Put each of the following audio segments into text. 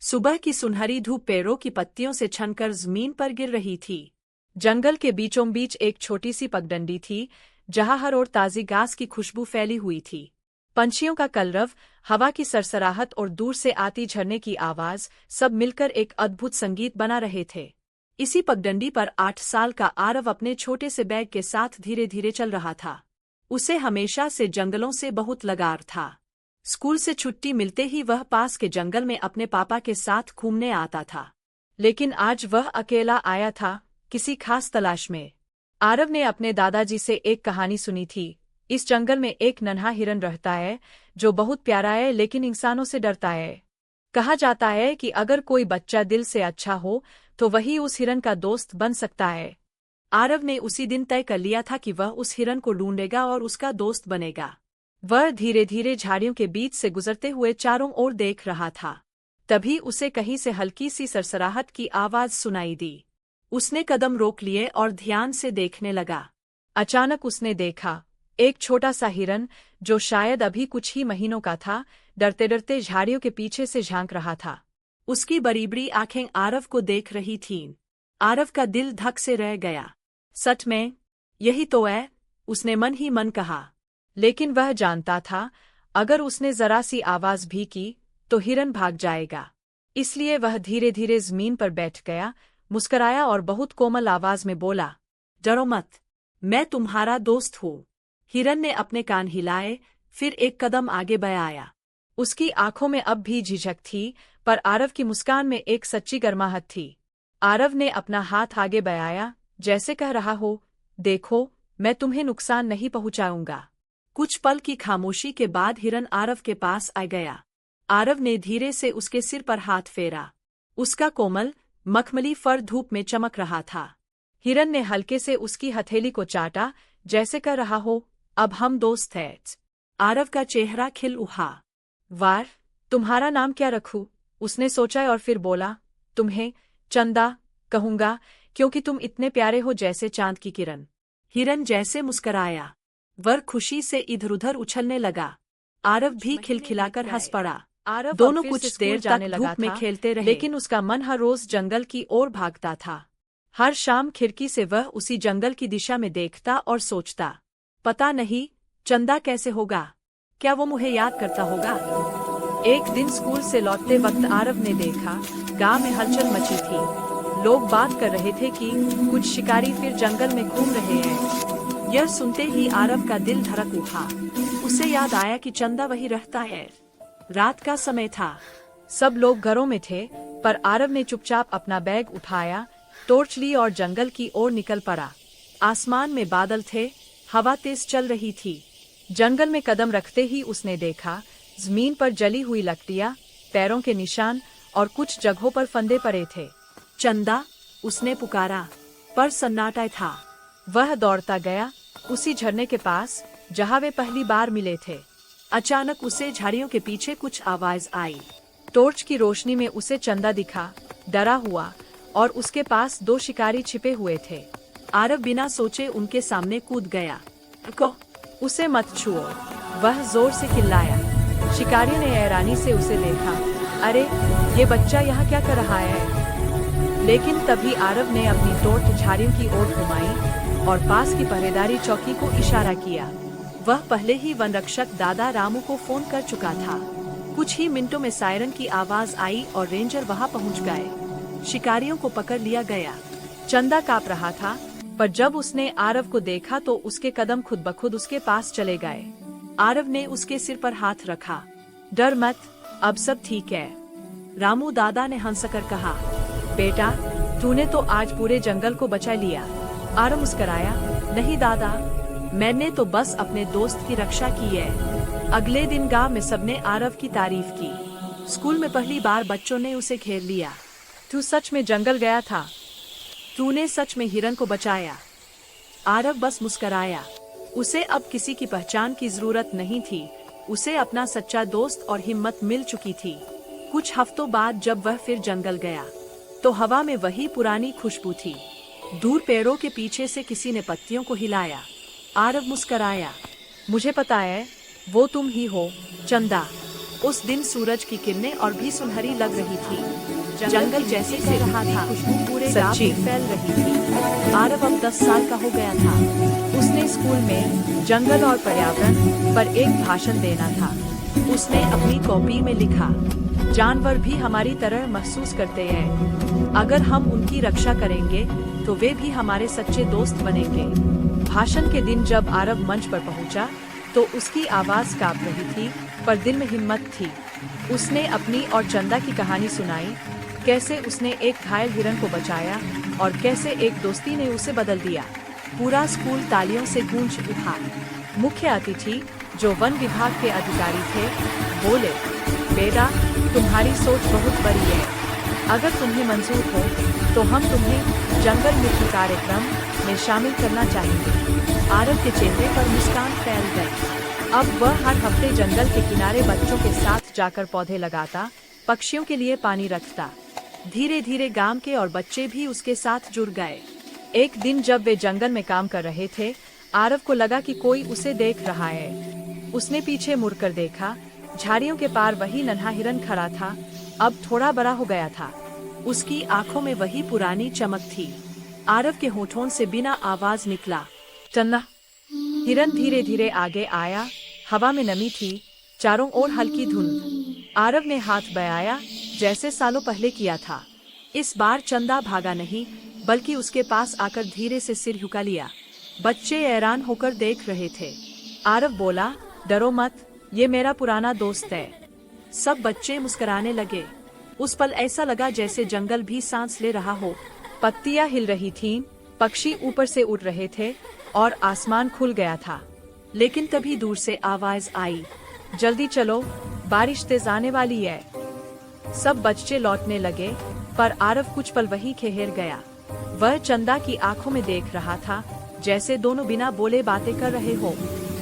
सुबह की सुनहरी धूप पेड़ों की पत्तियों से छनकर जमीन पर गिर रही थी। जंगल के बीचों बीच एक छोटी सी पगडंडी थी, जहां हर ओर ताजी घास की खुशबू फैली हुई थी। पंछियों का कलरव, हवा की सरसराहट और दूर से आती झरने की आवाज सब मिलकर एक अद्भुत संगीत बना रहे थे। इसी पगडंडी पर 8 साल का आरव अपने छोटे से बैग के साथ धीरे धीरे चल रहा था। उसे हमेशा से जंगलों से बहुत लगाव था। स्कूल से छुट्टी मिलते ही वह पास के जंगल में अपने पापा के साथ घूमने आता था। लेकिन आज वह अकेला आया था, किसी खास तलाश में। आरव ने अपने दादाजी से एक कहानी सुनी थी। इस जंगल में एक नन्हा हिरन रहता है, जो बहुत प्यारा है लेकिन इंसानों से डरता है। कहा जाता है कि अगर कोई बच्चा दिल से अच्छा हो तो वही उस हिरन का दोस्त बन सकता है। आरव ने उसी दिन तय कर लिया था कि वह उस हिरन को ढूंढेगा और उसका दोस्त बनेगा। वह धीरे धीरे झाड़ियों के बीच से गुजरते हुए चारों ओर देख रहा था। तभी उसे कहीं से हल्की सी सरसराहट की आवाज सुनाई दी। उसने कदम रोक लिए और ध्यान से देखने लगा। अचानक उसने देखा, एक छोटा सा हिरन, जो शायद अभी कुछ ही महीनों का था, डरते डरते झाड़ियों के पीछे से झांक रहा था। उसकी बड़ी बड़ी आंखें आरव को देख रही थीं। आरव का दिल धक से रह गया। सच में, यही तो है, उसने मन ही मन कहा। लेकिन वह जानता था, अगर उसने जरा सी आवाज भी की तो हिरन भाग जाएगा। इसलिए वह धीरे धीरे जमीन पर बैठ गया, मुस्कराया और बहुत कोमल आवाज में बोला, डरो मत, मैं तुम्हारा दोस्त हूँ। हिरन ने अपने कान हिलाए, फिर एक कदम आगे बढ़ाया। उसकी आंखों में अब भी झिझक थी, पर आरव की मुस्कान में एक सच्ची गर्माहट थी। आरव ने अपना हाथ आगे बढ़ाया, जैसे कह रहा हो, देखो, मैं तुम्हें नुकसान नहीं पहुंचाऊंगा। कुछ पल की खामोशी के बाद हिरन आरव के पास आ गया। आरव ने धीरे से उसके सिर पर हाथ फेरा। उसका कोमल, मखमली फर धूप में चमक रहा था। हिरन ने हल्के से उसकी हथेली को चाटा, जैसे कह रहा हो, अब हम दोस्त हैं। आरव का चेहरा खिल उठा। वाह, तुम्हारा नाम क्या रखूं? उसने सोचा और फिर बोला, तुम्हें चंदा कहूंगा, क्योंकि तुम इतने प्यारे हो जैसे चांद की किरण। हिरन जैसे मुस्कराया। वह खुशी से इधर-उधर उछलने लगा। आरव भी खिलखिलाकर हंस पड़ा। आरव दोनों कुछ देर तक धूप में खेलते रहे, लेकिन उसका मन हर रोज जंगल की ओर भागता था। हर शाम खिड़की से वह उसी जंगल की दिशा में देखता और सोचता, पता नहीं चंदा कैसे होगा, क्या वो मुझे याद करता होगा। एक दिन स्कूल से लौटते वक्त आरव ने देखा, गांव में हलचल मची थी। लोग बात कर रहे थे कि कुछ शिकारी फिर जंगल में घूम रहे हैं। यह सुनते ही आरव का दिल धड़क उठा। उसे याद आया कि चंदा वही रहता है। रात का समय था, सब लोग घरों में थे, पर आरव ने चुपचाप अपना बैग उठाया, टॉर्च ली और जंगल की ओर निकल पड़ा। आसमान में बादल थे, हवा तेज चल रही थी। जंगल में कदम रखते ही उसने देखा, जमीन पर जली हुई लकड़ियां, पैरों के निशान और कुछ जगहों पर फंदे पड़े थे। चंदा, उसने पुकारा, पर सन्नाटा था। वह दौड़ता गया, उसी झरने के पास जहां वे पहली बार मिले थे। अचानक उसे झाड़ियों के पीछे कुछ आवाज आई। टॉर्च की रोशनी में उसे चंदा दिखा, डरा हुआ, और उसके पास 2 शिकारी छिपे हुए थे। आरव बिना सोचे उनके सामने कूद गया। रुको, उसे मत छुओ, वह जोर से चिल्लाया। शिकारी ने हैरानी से उसे देखा, अरे, ये बच्चा यहाँ क्या कर रहा है? लेकिन तभी आरव ने अपनी टॉर्च झाड़ियों की ओर घुमाई और पास की पहरेदारी चौकी को इशारा किया। वह पहले ही वनरक्षक दादा रामू को फोन कर चुका था। कुछ ही मिनटों में सायरन की आवाज आई और रेंजर वहां पहुंच गए। शिकारियों को पकड़ लिया गया। चंदा कांप रहा था, पर जब उसने आरव को देखा तो उसके कदम खुद ब खुद उसके पास चले गए। आरव ने उसके सिर पर हाथ रखा। डर मत, अब सब ठीक है। रामू दादा ने हंसकर कहा, बेटा, तूने तो आज पूरे जंगल को बचा लिया। आरव मुस्कराया, नहीं दादा, मैंने तो बस अपने दोस्त की रक्षा की है। अगले दिन गांव में सबने आरव की तारीफ की। स्कूल में पहली बार बच्चों ने उसे घेर लिया। तू सच में जंगल गया था? तूने सच में हिरन को बचाया? आरव बस मुस्कराया। उसे अब किसी की पहचान की जरूरत नहीं थी। उसे अपना सच्चा दोस्त और हिम्मत मिल चुकी थी। कुछ हफ्तों बाद जब वह फिर जंगल गया, तो हवा में वही पुरानी खुशबू थी। दूर पेड़ों के पीछे से किसी ने पत्तियों को हिलाया। आरव मुस्कराया, मुझे पता है, वो तुम ही हो, चंदा। उस दिन सूरज की किरणें और भी सुनहरी लग रही थी। जंगल जैसे कह रहा था, खुशबू पूरे गांव में फैल रही थी। आरव अब 10 साल का हो गया था। उसने स्कूल में जंगल और पर्यावरण पर एक भाषण देना था। उसने अपनी कॉपी में लिखा, जानवर भी हमारी तरह महसूस करते हैं। अगर हम उनकी रक्षा करेंगे तो वे भी हमारे सच्चे दोस्त बनेंगे। भाषण के दिन जब आरव मंच पर पहुंचा, तो उसकी आवाज कांप रही थी, पर दिल में हिम्मत थी। उसने अपनी और चंदा की कहानी सुनाई, कैसे उसने एक घायल हिरन को बचाया और कैसे एक दोस्ती ने उसे बदल दिया। पूरा स्कूल तालियों से गूंज उठा। मुख्य अतिथि, जो वन विभाग के अधिकारी थे, बोले, बेटा, तुम्हारी सोच बहुत बड़ी है। अगर तुम्हें मंजूर हो तो हम तुम्हें जंगल मित्र कार्यक्रम में शामिल करना चाहेंगे। आरव के चेहरे पर मुस्कान फैल गई। अब वह हर हफ्ते जंगल के किनारे बच्चों के साथ जाकर पौधे लगाता, पक्षियों के लिए पानी रखता। धीरे धीरे गांव के और बच्चे भी उसके साथ जुड़ गए। एक दिन जब वे जंगल में काम कर रहे थे, आरव को लगा कि कोई उसे देख रहा है। उसने पीछे मुड़कर देखा। झाड़ियों के पार वही नन्हा हिरन खड़ा था, अब थोड़ा बड़ा हो गया था। उसकी आंखों में वही पुरानी चमक थी। आरव के होठों से बिना आवाज निकला, चन्ना। हिरन धीरे धीरे आगे आया। हवा में नमी थी, चारों ओर हल्की धुंध। आरव ने हाथ बढ़ाया, जैसे सालों पहले किया था। इस बार चंदा भागा नहीं, बल्कि उसके पास आकर धीरे से सिर झुका लिया। बच्चे हैरान होकर देख रहे थे। आरव बोला, डरो मत, ये मेरा पुराना दोस्त है। सब बच्चे मुस्कुराने लगे। उस पल ऐसा लगा जैसे जंगल भी सांस ले रहा हो। पत्तियां हिल रही थीं, पक्षी ऊपर से उड़ रहे थे और आसमान खुल गया था। लेकिन तभी दूर से आवाज आई, जल्दी चलो, बारिश तेज आने वाली है। सब बच्चे लौटने लगे, पर आरव कुछ पल वहीं ठहर गया। वह चंदा की आंखों में देख रहा था, जैसे दोनों बिना बोले बातें कर रहे हो।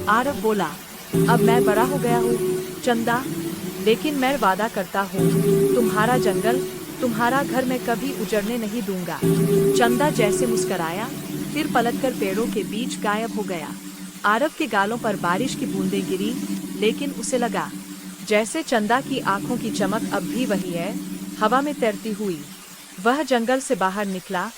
आरव बोला, अब मैं बड़ा हो गया हूँ चंदा, लेकिन मैं वादा करता हूँ, तुम्हारा जंगल, तुम्हारा घर मैं कभी उजड़ने नहीं दूंगा। चंदा जैसे मुस्कुराया, फिर पलटकर पेड़ों के बीच गायब हो गया। आरव के गालों पर बारिश की बूंदें गिरी, लेकिन उसे लगा जैसे चंदा की आंखों की चमक अब भी वही है, हवा में तैरती हुई। वह जंगल से बाहर निकला,